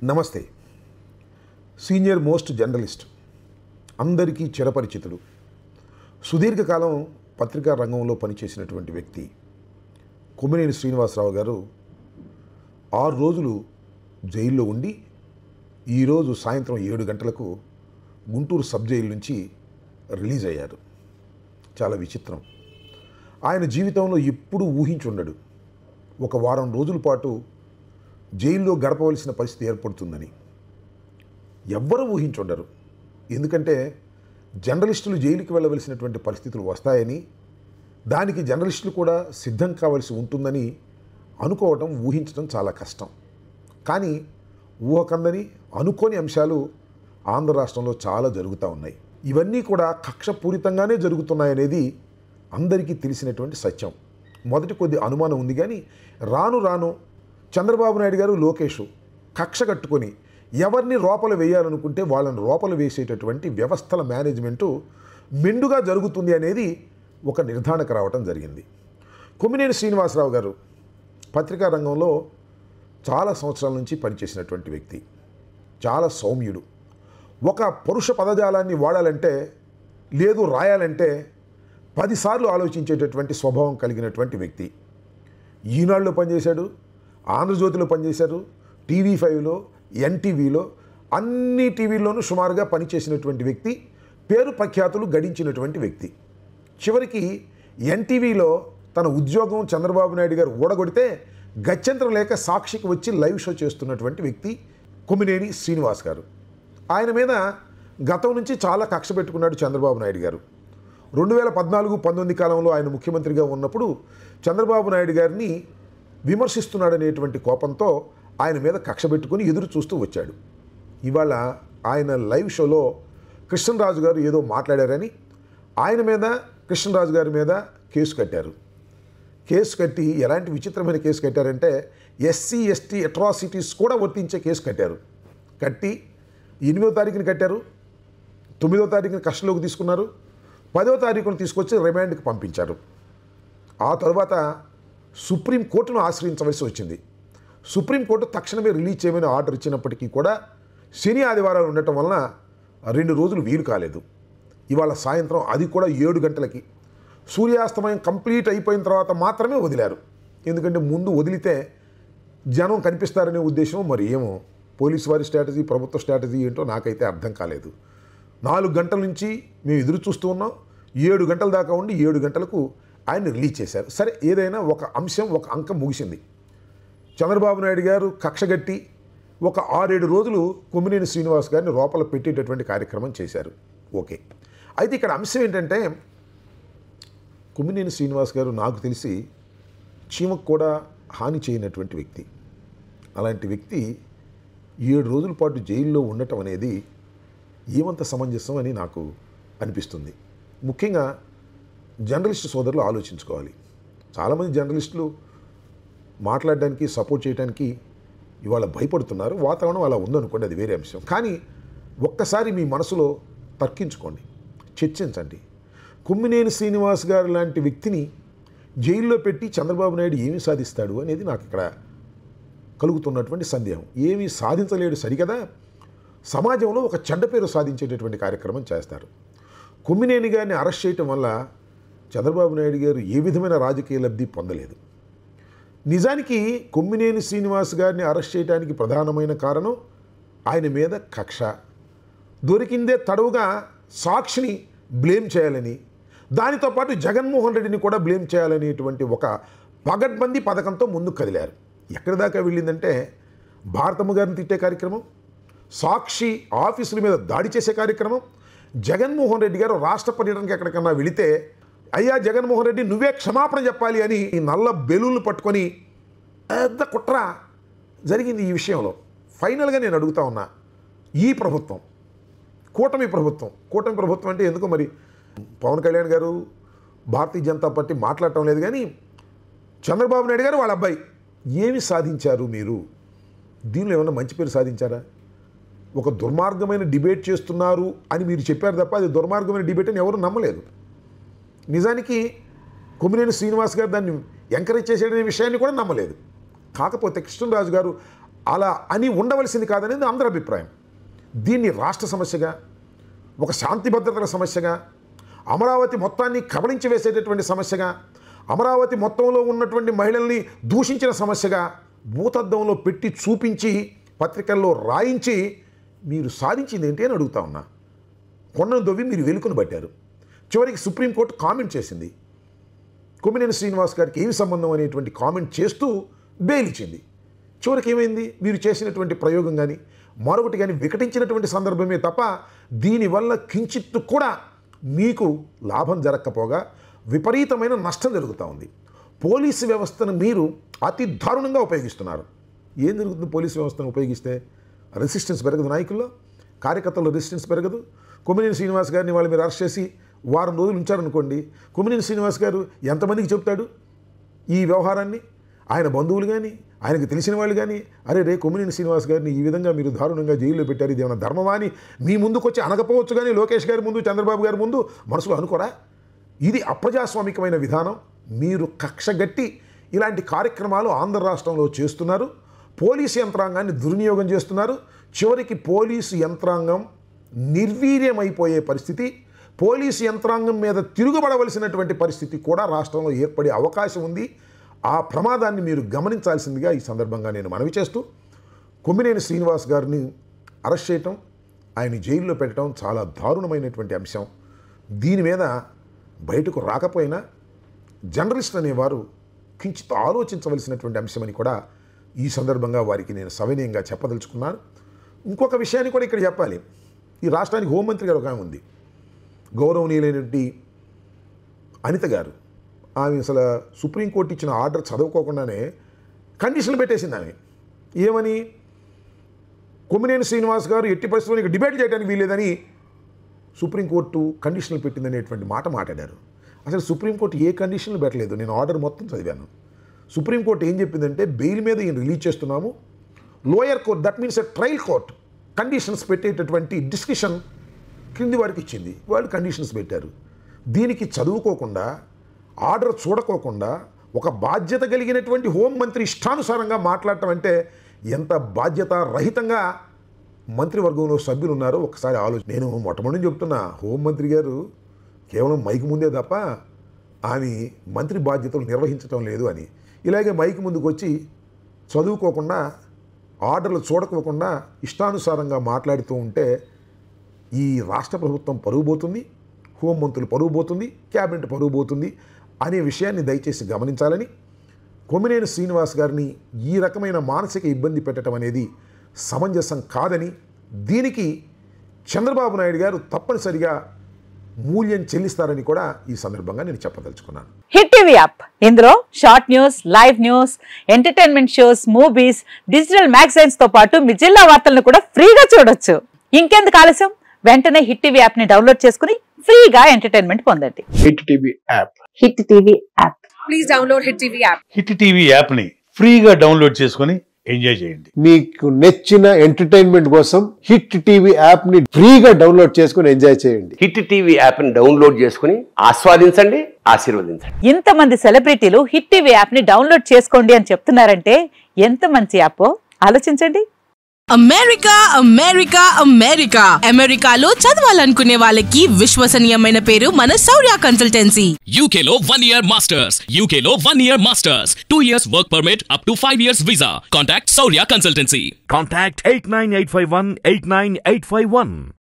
నమస్తే. Senior most journalist, అందరికీ చిరపరిచితుడు, సుదీర్ఘకాలం పత్రికా రంగంలో పనిచేసినటువంటి వ్యక్తి కొమ్మినేని శ్రీనివాసరావు గారు 6 రోజులు జైల్లో ఉండి ఈరోజు సాయంత్రం 7 గంటలకు గుంటూరు సబ్ జైలు నుంచి రిలీజ్ అయ్యారు. చాలా విచిత్రం. ఆయన జీవితంలో ఎప్పుడూ ఊహించుండడు ఒక వారం రోజుల పాటు జైల్లో గడపవలసిన పరిస్థితి ఏర్పడుతుందని. ఎవ్వరూ ఊహించుండరు. ఎందుకంటే జర్నలిస్టులు జైలుకి వెళ్ళవలసినటువంటి పరిస్థితులు వస్తాయని, దానికి జర్నలిస్టులు కూడా సిద్ధం కావాల్సి ఉంటుందని అనుకోవటం, ఊహించడం చాలా కష్టం. కానీ ఊహకందని అనుకోని అంశాలు ఆంధ్ర రాష్ట్రంలో చాలా జరుగుతూ ఉన్నాయి. ఇవన్నీ కూడా కక్షపూరితంగానే జరుగుతున్నాయనేది అందరికీ తెలిసినటువంటి సత్యం. మొదటి కొద్ది అనుమానం ఉంది, కానీ రాను రాను చంద్రబాబు నాయుడు గారు, లోకేష్ కక్ష కట్టుకొని ఎవరిని లోపల వేయాలనుకుంటే వాళ్ళని లోపల వేసేటటువంటి వ్యవస్థల మేనేజ్మెంటు మెండుగా జరుగుతుంది అనేది ఒక నిర్ధారణకు రావటం జరిగింది. కొమ్మినేని శ్రీనివాసరావు గారు పత్రికా రంగంలో చాలా సంవత్సరాల నుంచి పనిచేసినటువంటి వ్యక్తి. చాలా సౌమ్యుడు. ఒక పరుష పదజాలాన్ని వాడాలంటే, లేదు రాయాలంటే 10 సార్లు ఆలోచించేటటువంటి స్వభావం కలిగినటువంటి వ్యక్తి. ఈనాడులో పనిచేశాడు, ఆంధ్రజ్యోతిలో పనిచేశారు, TV5లో, NTVలో, అన్ని టీవీల్లోనూ సుమారుగా పనిచేసినటువంటి వ్యక్తి, పేరు ప్రఖ్యాతులు గడించినటువంటి వ్యక్తి. చివరికి NTVలో తన ఉద్యోగం చంద్రబాబు నాయుడు గారు ఊడగొడితే గత్యంతరం లేక సాక్షికి వచ్చి లైవ్ షో చేస్తున్నటువంటి వ్యక్తి కొమ్మినేని శ్రీనివాస్ గారు. ఆయన మీద గతం నుంచి చాలా కక్ష పెట్టుకున్నాడు చంద్రబాబు నాయుడు గారు. 2014-19 కాలంలో ఆయన ముఖ్యమంత్రిగా ఉన్నప్పుడు చంద్రబాబు నాయుడు గారిని విమర్శిస్తున్నాడనేటువంటి కోపంతో ఆయన మీద కక్ష పెట్టుకుని ఎదురు చూస్తూ వచ్చాడు. ఇవాళ ఆయన లైవ్ షోలో కృష్ణరాజు గారు ఏదో మాట్లాడారని ఆయన మీద, కృష్ణరాజు గారి మీద కేసు కట్టారు. కేసు కట్టి ఎలాంటి విచిత్రమైన కేసు కట్టారంటే SC/ST అట్రాసిటీస్ కూడా వర్తించే కేసు కట్టారు. కట్టి 8వ తారీఖున కట్టారు, 9వ తారీఖున కస్టడీలోకి తీసుకున్నారు, 10వ తారీఖున తీసుకొచ్చి రిమాండ్కి పంపించారు. ఆ తర్వాత సుప్రీంకోర్టును ఆశ్రయించవలసి వచ్చింది. సుప్రీంకోర్టు తక్షణమే రిలీజ్ చేయమని ఆర్డర్ ఇచ్చినప్పటికీ కూడా శని ఆదివారాలు ఉండటం వలన 2 రోజులు వీలు కాలేదు. ఇవాళ సాయంత్రం అది కూడా 7 గంటలకి సూర్యాస్తమయం కంప్లీట్ అయిపోయిన తర్వాత మాత్రమే వదిలారు. ఎందుకంటే ముందు వదిలితే జనం కనిపిస్తారనే ఉద్దేశం, మరి ఏమో పోలీసు వారి స్ట్రాటజీ, ప్రభుత్వ స్ట్రాటజీ ఏంటో నాకైతే అర్థం కాలేదు. 4 గంటల నుంచి మేము ఎదురు చూస్తూ ఉన్నాం. 7 గంటల దాకా ఉండి 7 గంటలకు ఆయన రిలీజ్ చేశారు. సరే, ఏదైనా ఒక అంశం, ఒక అంకం ముగిసింది. చంద్రబాబు నాయుడు గారు కక్షగట్టి ఒక 6-7 రోజులు కొమ్మినేని శ్రీనివాస్ గారిని లోపల పెట్టేటటువంటి కార్యక్రమం చేశారు. ఓకే. అయితే ఇక్కడ అంశం ఏంటంటే, కొమ్మినేని శ్రీనివాస్ గారు నాకు తెలిసి చీమకు కూడా హాని చేయనటువంటి వ్యక్తి. అలాంటి వ్యక్తి 7 రోజుల పాటు జైల్లో ఉండటం అనేది ఏమంత సమంజసం అని నాకు అనిపిస్తుంది. ముఖ్యంగా జర్నలిస్టు సోదరులు ఆలోచించుకోవాలి. చాలామంది జర్నలిస్టులు మాట్లాడడానికి, సపోర్ట్ చేయడానికి ఇవాళ భయపడుతున్నారు. వాతావరణం అలా ఉందనుకోండి, అది వేరే అంశం. కానీ ఒక్కసారి మీ మనసులో తర్కించుకోండి, చర్చించండి. కొమ్మినేని శ్రీనివాస్ గారు లాంటి వ్యక్తిని జైల్లో పెట్టి చంద్రబాబు నాయుడు ఏమి సాధిస్తాడు అనేది నాకు ఇక్కడ కలుగుతున్నటువంటి సందేహం. ఏమీ సాధించలేడు సరికదా, సమాజంలో ఒక చెడ్డ పేరు సాధించేటటువంటి కార్యక్రమం చేస్తారు. కొమ్మినేని గారిని అరెస్ట్ చేయటం వల్ల చంద్రబాబు నాయుడు గారు ఏ విధమైన రాజకీయ లబ్ధి పొందలేదు. నిజానికి కొమ్మినేని శ్రీనివాస్ గారిని అరెస్ట్ చేయడానికి ప్రధానమైన కారణం ఆయన మీద కక్ష. దొరికిందే తడవుగా సాక్షిని బ్లేమ్ చేయాలని, దానితో పాటు జగన్మోహన్ రెడ్డిని కూడా బ్లేమ్ చేయాలనేటువంటి ఒక పగడ్బందీ పథకంతో ముందుకు కదిలారు. ఎక్కడి దాకా వెళ్ళిందంటే భారతమ్మ గారిని తిట్టే కార్యక్రమం, సాక్షి ఆఫీసుల మీద దాడి చేసే కార్యక్రమం, జగన్మోహన్ రెడ్డి గారు రాష్ట్ర పర్యటనకి ఎక్కడికన్నా వెళితే, అయ్యా జగన్మోహన్ రెడ్డి నువ్వే క్షమాపణ చెప్పాలి అని ఈ నల్ల బెలూన్లు పట్టుకొని పెద్ద కుట్ర జరిగింది ఈ విషయంలో. ఫైనల్గా నేను అడుగుతా ఉన్నా, ఈ ప్రభుత్వం, కూటమి ప్రభుత్వం అంటే ఎందుకో మరి పవన్ కళ్యాణ్ గారు, భారతీయ జనతా పార్టీ మాట్లాడటం లేదు, కానీ చంద్రబాబు నాయుడు గారు వాళ్ళ అబ్బాయి ఏమి సాధించారు మీరు? దీనిలో ఏమన్నా మంచి పేరు సాధించారా? ఒక దుర్మార్గమైన డిబేట్ చేస్తున్నారు అని మీరు చెప్పారు తప్ప అది దుర్మార్గమైన డిబేట్ అని ఎవరు నమ్మలేదు. నిజానికి కొమ్మినేని శ్రీనివాస్ గారు దాన్ని ఎంకరేజ్ చేసేటనే విషయాన్ని కూడా నమ్మలేదు. కాకపోతే కృష్ణరాజు గారు అలా అని ఉండవలసింది కాదనేది అందరి అభిప్రాయం. దీన్ని రాష్ట్ర సమస్యగా, ఒక శాంతి భద్రతల సమస్యగా, అమరావతి మొత్తాన్ని కబళించి వేసేటటువంటి సమస్యగా, అమరావతి మొత్తంలో ఉన్నటువంటి మహిళల్ని దూషించిన సమస్యగా భూతద్దంలో పెట్టి చూపించి పత్రికల్లో రాయించి మీరు సాధించింది ఏంటి అని అడుగుతా ఉన్నా. కొండను దొవ్వి మీరు వెలుకును పట్టారు. చివరికి సుప్రీంకోర్టు కామెంట్ చేసింది. కొమ్మినేని శ్రీనివాస్ గారికి ఏమి సంబంధం అనేటువంటి కామెంట్ చేస్తూ బెయిల్ ఇచ్చింది. చివరికి ఏమైంది? మీరు చేసినటువంటి ప్రయోగం కానీ మరొకటి కానీ వికటించినటువంటి సందర్భమే తప్ప దీనివల్ల కించిత్తు కూడా మీకు లాభం జరగకపోగా విపరీతమైన నష్టం జరుగుతూ ఉంది. పోలీసు వ్యవస్థను మీరు అతి దారుణంగా ఉపయోగిస్తున్నారు. ఏం జరుగుతుంది? పోలీసు వ్యవస్థను ఉపయోగిస్తే రెసిస్టెన్స్ పెరగదు, నాయకుల్లో కార్యకర్తల్లో రెసిస్టెన్స్ పెరగదు. కొమ్మినేని శ్రీనివాస్ గారిని వాళ్ళు మీరు అరెస్ట్ చేసి వారం రోజులు ఉంచారనుకోండి, కొమ్మినేని శ్రీనివాస్ గారు ఎంతమందికి చెప్తాడు ఈ వ్యవహారాన్ని? ఆయన బంధువులు కానీ, ఆయనకు తెలిసిన వాళ్ళు కానీ, అరే రే కొమ్మినేని శ్రీనివాస్ గారిని ఈ విధంగా మీరు దారుణంగా జైల్లో పెట్టారు, ఇది ఏమైనా ధర్మమా అని మీ ముందుకు వచ్చి అనకపోవచ్చు. కానీ లోకేష్ గారి ముందు, చంద్రబాబు గారి ముందు మనసులో అనుకోరా? ఇది అప్రజాస్వామికమైన విధానం. మీరు కక్షగట్టి ఇలాంటి కార్యక్రమాలు ఆంధ్ర రాష్ట్రంలో చేస్తున్నారు. పోలీసు యంత్రాంగాన్ని దుర్వినియోగం చేస్తున్నారు. చివరికి పోలీసు యంత్రాంగం నిర్వీర్యమైపోయే పరిస్థితి, పోలీసు యంత్రాంగం మీద తిరుగుబడవలసినటువంటి పరిస్థితి కూడా రాష్ట్రంలో ఏర్పడే అవకాశం ఉంది. ఆ ప్రమాదాన్ని మీరు గమనించాల్సిందిగా ఈ సందర్భంగా నేను మనవి చేస్తూ, కొమ్మినేని శ్రీనివాస్ గారిని అరెస్ట్ చేయటం, ఆయన జైల్లో పెట్టడం చాలా దారుణమైనటువంటి అంశం. దీని మీద బయటకు రాకపోయినా జర్నలిస్ట్ అనేవారు కించిత్ ఆలోచించవలసినటువంటి అంశమని కూడా ఈ సందర్భంగా వారికి నేను సవినయంగా చెప్పదలుచుకున్నాను. ఇంకొక విషయాన్ని కూడా ఇక్కడ చెప్పాలి. ఈ రాష్ట్రానికి హోంమంత్రి గారు ఒక ఆమె ఉంది, గౌరవనీయులైనటువంటి అనిత గారు. ఆమె అసలు సుప్రీంకోర్టు ఇచ్చిన ఆర్డర్ చదువుకోకుండానే కండిషన్లు పెట్టేసింది ఆమె. ఏమని? కొమ్మినేని శ్రీనివాస్ గారు ఎట్టి పరిస్థితుల్లో ఇక డిబేట్ చేయడానికి వీలేదని సుప్రీంకోర్టు కండిషన్లు పెట్టిందనేటువంటి మాట మాట్లాడారు. అసలు సుప్రీంకోర్టు ఏ కండిషన్లు పెట్టలేదు. నేను ఆర్డర్ మొత్తం చదివాను. సుప్రీంకోర్టు ఏం చెప్పిందంటే బెయిల్ మీద ఈయన రిలీజ్ చేస్తున్నాము, lower court, that means a trial court, conditions పెట్టేటటువంటి డిస్కషన్ క్రింది వారికి ఇచ్చింది. వాళ్ళు కండిషన్స్ పెట్టారు. దీనికి చదువుకోకుండా, ఆర్డర్ చూడకోకుండా ఒక బాధ్యత కలిగినటువంటి హోంమంత్రి ఇష్టానుసారంగా మాట్లాడటం అంటే ఎంత బాధ్యత రహితంగా మంత్రివర్గంలో సభ్యులు ఉన్నారో ఒకసారి ఆలోచన. నేను మొట్టమొదటి చెప్తున్నా, హోంమంత్రి గారు కేవలం మైక్ ముందే తప్ప ఆమె మంత్రి బాధ్యతలు నిర్వహించడం లేదు అని. ఇలాగే మైక్ ముందుకు వచ్చి చదువుకోకుండా, ఆర్డర్లు చూడకోకుండా ఇష్టానుసారంగా మాట్లాడుతూ ఉంటే ఈ రాష్ట్ర ప్రభుత్వం పరువు పోతుంది, హోంమంత్రులు పరువు పోతుంది, క్యాబినెట్ పరువు పోతుంది అనే విషయాన్ని దయచేసి గమనించాలని, కొమ్మినేని శ్రీనివాస్ గారిని ఈ రకమైన మానసిక ఇబ్బంది పెట్టడం అనేది సమంజసం కాదని, దీనికి చంద్రబాబు నాయుడు గారు తప్పనిసరిగా మూల్యం చెల్లిస్తారని కూడా ఈ సందర్భంగా నేను చెప్పదలుచుకున్నాను. హిట్ టీవీ యాప్, ఇందులో short news, live news, entertainment shows, movies, digital magazines తో పాటు మీ జిల్లా వార్తలను కూడా ఫ్రీగా చూడొచ్చు. ఇంకెందుకు ఆలస్యం? వెంటనే హిట్ టీవీ యాప్ ని డౌన్లోడ్ చేసుకుని ఫ్రీగా ఎంటర్టైన్మెంట్ పొందండి. Hit TV app. Hit TV app. Please download hit TV app. Hit TV app ని ఫ్రీగా డౌన్లోడ్ చేసుకుని ఎంజాయ్ చేయండి. మీకు నచ్చిన ఎంటర్టైన్మెంట్ కోసం హిట్ టీవీ యాప్ ని ఫ్రీగా డౌన్లోడ్ చేసుకుని ఎంజాయ్ చేయండి. హిట్ టీవీ యాప్ ని డౌన్లోడ్ చేసుకుని ఆస్వాదించండి, ఆశీర్వదించండి. ఇంతమంది సెలబ్రిటీలు హిట్ టీవీ యాప్ ని డౌన్లోడ్ చేసుకోండి అని చెప్తున్నారంటే ఎంత మంచి యాప్ ఆలోచించండి. అమెరికా అమెరికా అమెరికా అమెరికాలో చదవాలనుకునే వాళ్ళకి విశ్వసనీయమైన పేరు మన శౌర్య కన్సల్టెన్సీ. UK లో 1 year masters, UK లో 1 year masters, 2 years work permit up to 5 years visa. Contact Saurya Consultancy. Contact 89851 89851.